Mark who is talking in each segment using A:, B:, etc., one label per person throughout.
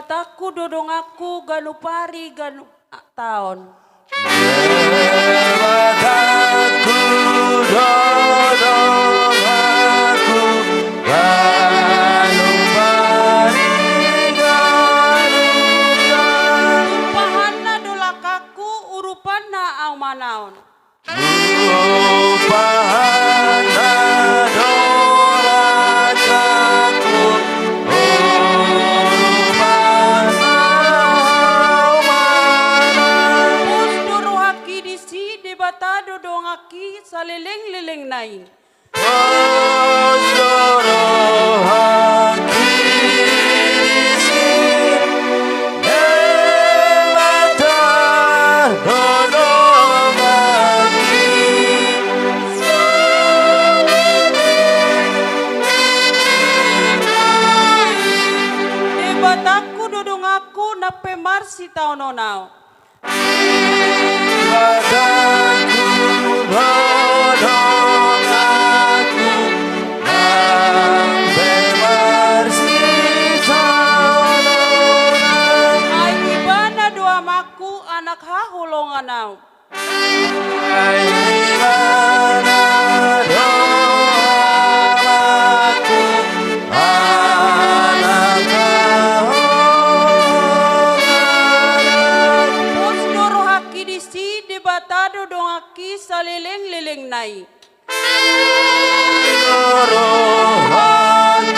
A: bataku dodong aku ganu pari ganu taon.
B: Bataku dodong aku ganu pari ganu taon.
A: Tumpahanna dolakaku urupanna au manaon.
B: Upahana dolakaku urupana mana
A: Pus duruhaki disi di bata dodongaki salileng-lileng naing.
B: Osoro haki disi mata dodong haki
A: Di bataku dodong aku nape marsi taononao.
B: bataku dodong aku sampai marsi tahunan
A: Ay ibana dua maku anak hahulonganau.
B: ay mana doaku anak kahongan
A: Pus duruhaki disi di bata dodongaki salileng-lileng naing.
B: rohani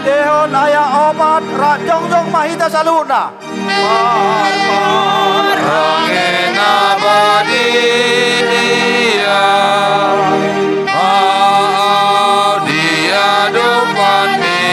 C: Dehon aya obat rak jongjong mahita saluna.
B: Rangena badia dia dupani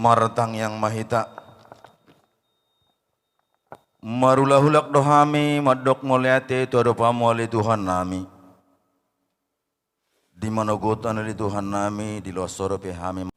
C: Martang yang mahita marulahulak dohami madok ngoliate itu ada pamoli Tuhan nami di manogotan dari Tuhan nami di losoro pehami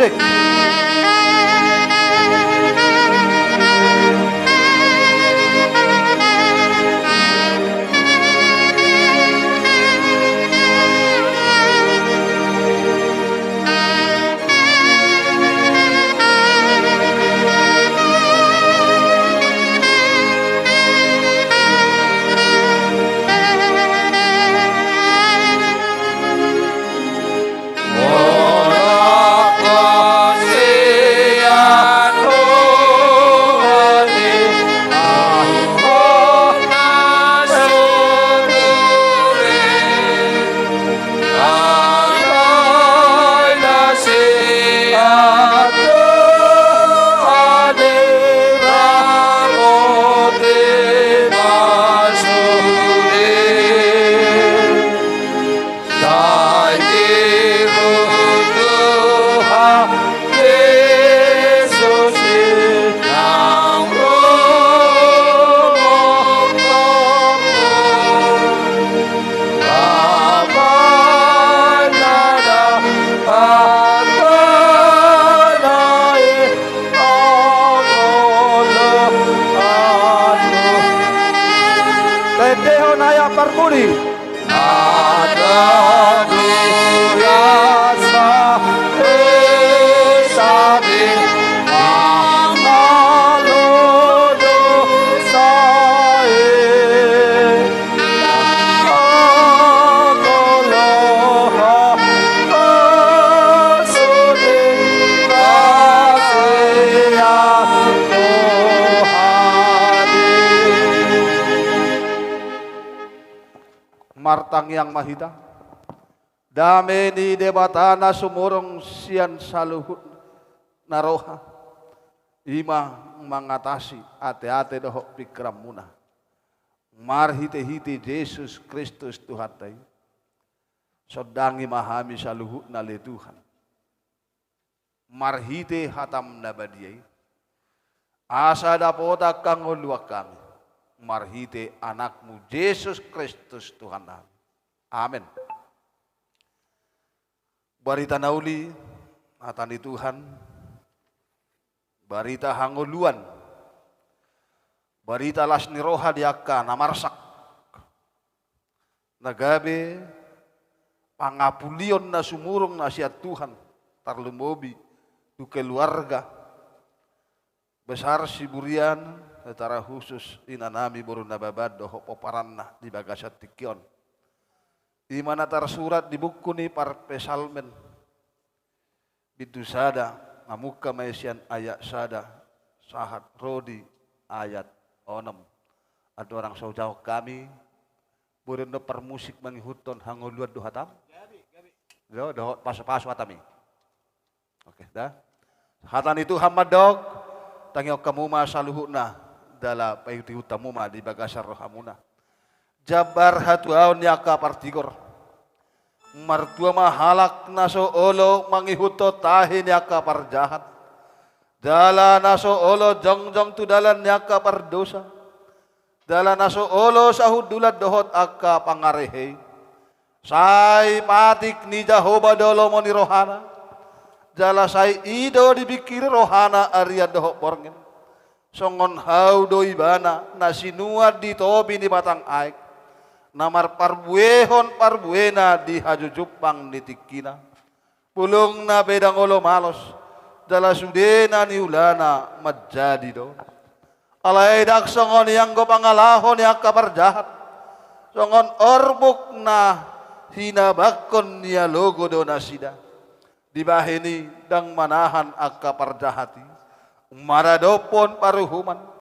C: musik. Tedeho naya perkuri ada biasa sabi amalodo sae agoloha asode kasea Martang yang mahita dameni debatana sumurong sian saluhut naroha ima mengatasi ate-ate dohok pikram munah marhite-hite Yesus Kristus Tuhan tay sodangi mahami saluhut nale Tuhan marhite hatam nabadiyai asa dapota kang uluak kami marhite anakmu Yesus Kristus Tuhan kami. Amin. Barita nauli atani Tuhan, barita hangoluan, barita lasni roha diaka namarsak, nagabe pangapulion na sumurong nasihat Tuhan, tarlumobi, tu keluarga, besar siburian, secara khusus inanami baru nababad doho poparanna di bagasat tikion. Di mana tersurat di buku ni par pesalmen. Bidu sada ngamuka maisian ayat sada sahat rodi ayat 6. Ada orang saudara kami boleh per musik menghuton hangoluan do hatam. Gabi. Doh paso-paso hatami. Oke, dah. Hatan itu hamadog, tangiok kamu ma saluhuna dala payuti utamu ma di bagasar rohamuna. Jabar hatuaon yaka partigor. Martua mahalak naso olo mangihuto tahin yaka parjahat. Dala naso olo jongjong tu dalan yaka pardosa. Dala naso olo sahudulat dohot akka pangarehe. Sai patik ni Jahoba dolo moni rohana. Jala sai ido dibikir rohana arya dohok borngen. Songon hau doi bana nasinua di tobi di batang aik. Namar parbuehon parbuena di hajujupang nitikina. Pulung na bedang olo malos. Jala sudena ni ulana majadi do. Alay dak songon yang go pangalahon yang kabar jahat. Songon orbuk na hinabakon niya logo do nasida. Di bahini dang manahan akka parjahati maradopon paruhuman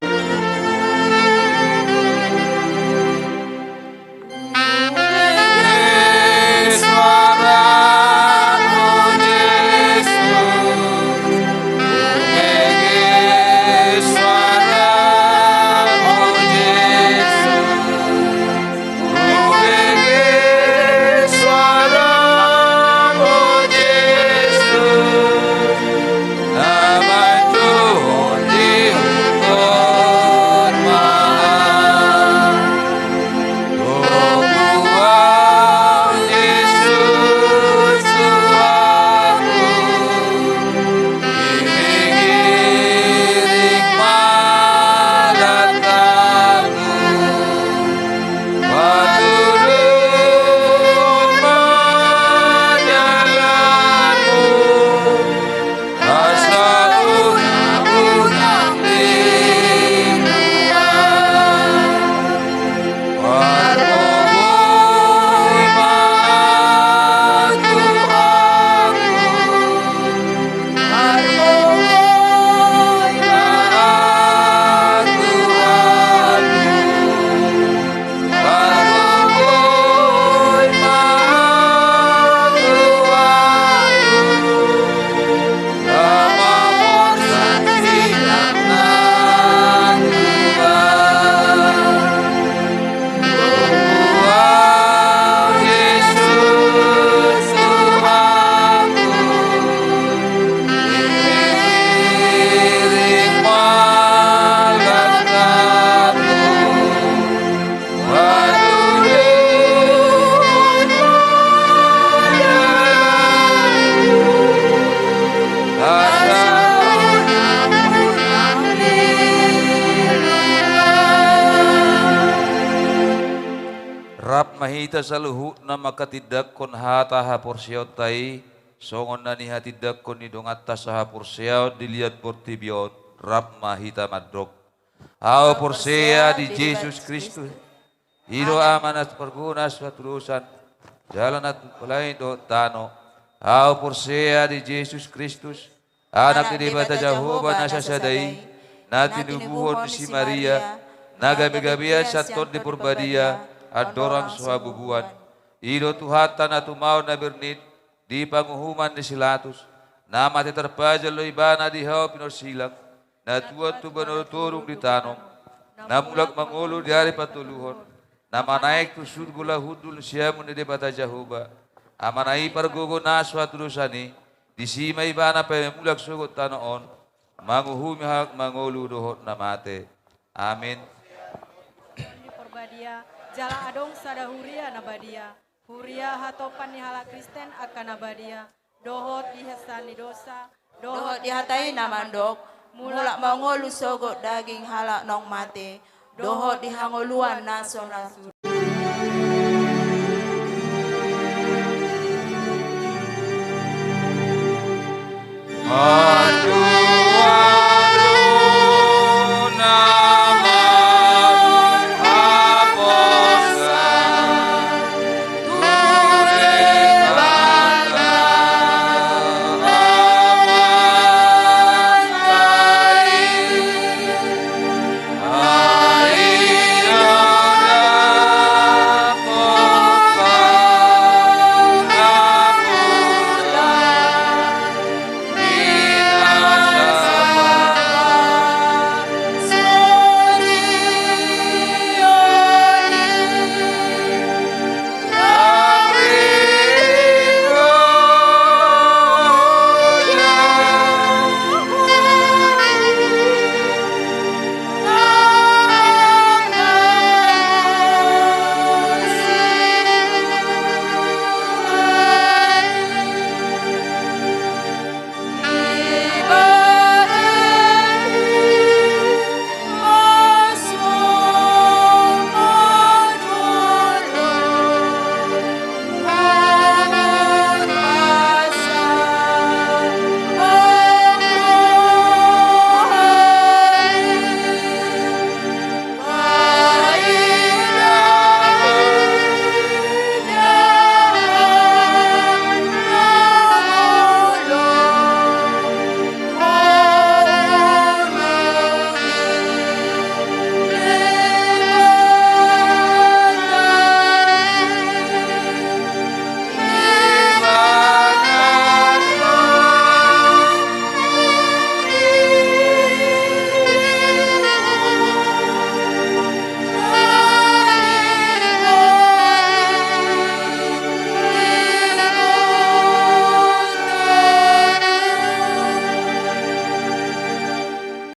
D: mahita saluhu na makatidak kon hata hapursiyaw tay songon na ni hatidak kon nidong atas sa hapursiyaw dilihat portibiyon rap mahita madrog. Aw porsiya di Jesus Kristus iro amanat pergunas paturusan jalan at palain do tano. Aw porsiya di Jesus Kristus anak ni bata Jahoba na sasaday na tinubuhon si Maria nagabi-gabian sa ton di Purbadia at dorang suhabubuan. Ido tuhatan at tumaw na bernit di panguhuman ni Silatus na matiterpajal lo ibana di haw pinorsilang na tuwan tubanurturong di tanom na mulak mangulo di hari patuluhon na manaik tu surgula hudul siya mo ni bata Jahoba amanay pargugo na suhaturusani di sima ibana pa mulak sugot tanoon manguhumihak mangulo dohot na mate. Amin.
E: Jala adong sada huria nabadia, huria hatopan ni hala Kristen akan nabadia, dohot dihasani dosa,
A: Dohot dihatai namandok, mulak mangolu sogot daging halak nong mate, dohot dihangoluan naso nasu.
B: Amen.